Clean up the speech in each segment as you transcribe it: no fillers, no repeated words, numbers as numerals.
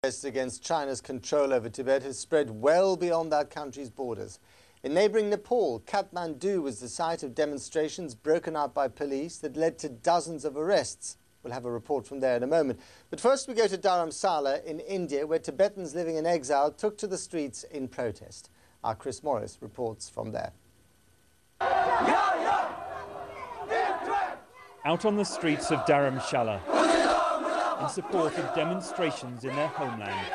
Protests against China's control over Tibet has spread well beyond that country's borders. In neighbouring Nepal, Kathmandu was the site of demonstrations broken up by police that led to dozens of arrests. We'll have a report from there in a moment. But first we go to Dharamsala in India, where Tibetans living in exile took to the streets in protest. Our Chris Morris reports from there. Out on the streets of Dharamshala, in support of demonstrations in their homeland.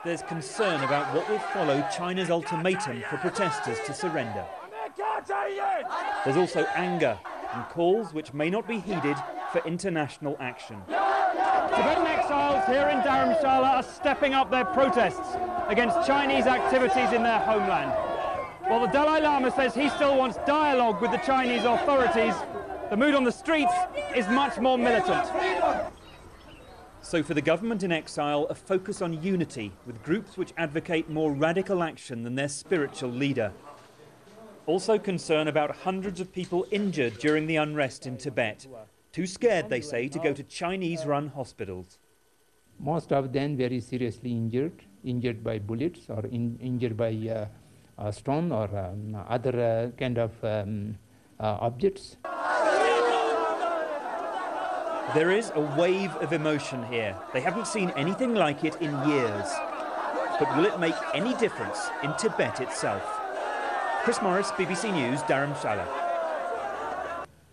There's concern about what will follow China's ultimatum for protesters to surrender. There's also anger and calls which may not be heeded for international action. Tibetan exiles here in Dharamshala are stepping up their protests against Chinese activities in their homeland. While the Dalai Lama says he still wants dialogue with the Chinese authorities, the mood on the streets is much more militant. So for the government in exile, a focus on unity with groups which advocate more radical action than their spiritual leader. Also concern about hundreds of people injured during the unrest in Tibet. Too scared, they say, to go to Chinese-run hospitals. Most of them very seriously injured by bullets or injured by a stone or other kind of objects. There is a wave of emotion here. They haven't seen anything like it in years. But will it make any difference in Tibet itself? Chris Morris, BBC News, Dharamshala.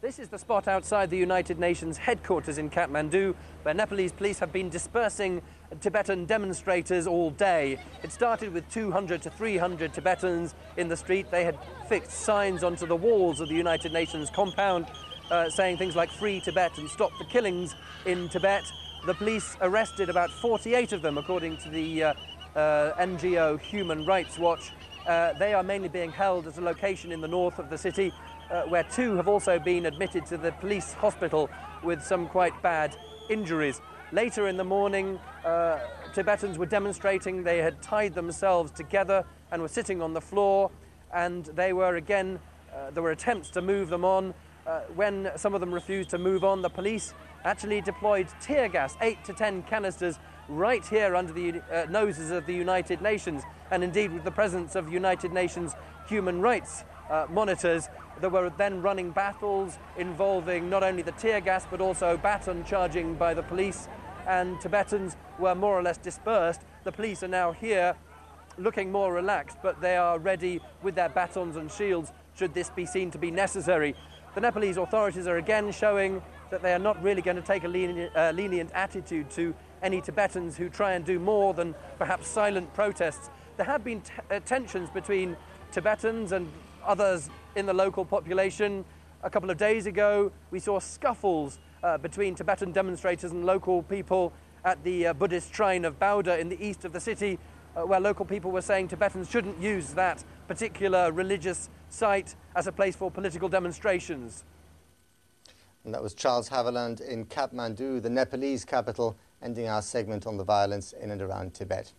This is the spot outside the United Nations headquarters in Kathmandu, where Nepalese police have been dispersing Tibetan demonstrators all day. It started with 200 to 300 Tibetans in the street. They had fixed signs onto the walls of the United Nations compound saying things like "Free Tibet" and "Stop the killings in Tibet." The police arrested about 48 of them, according to the NGO Human Rights Watch. They are mainly being held at a location in the north of the city, where two have also been admitted to the police hospital with some quite bad injuries. Later in the morning, Tibetans were demonstrating. They had tied themselves together and were sitting on the floor, and they were again, there were attempts to move them on. When some of them refused to move on, the police actually deployed tear gas, 8 to 10 canisters, right here under the noses of the United Nations. And indeed, with the presence of United Nations human rights monitors, there were then running battles involving not only the tear gas, but also baton charging by the police. And Tibetans were more or less dispersed. The police are now here, looking more relaxed, but they are ready with their batons and shields should this be seen to be necessary. The Nepalese authorities are again showing that they are not really going to take a lenient attitude to any Tibetans who try and do more than perhaps silent protests. There have been tensions between Tibetans and others in the local population. A couple of days ago, we saw scuffles between Tibetan demonstrators and local people at the Buddhist shrine of Bauda in the east of the city, where local people were saying Tibetans shouldn't use that particular religious site as a place for political demonstrations. And that was Charles Haviland in Kathmandu, the Nepalese capital, ending our segment on the violence in and around Tibet.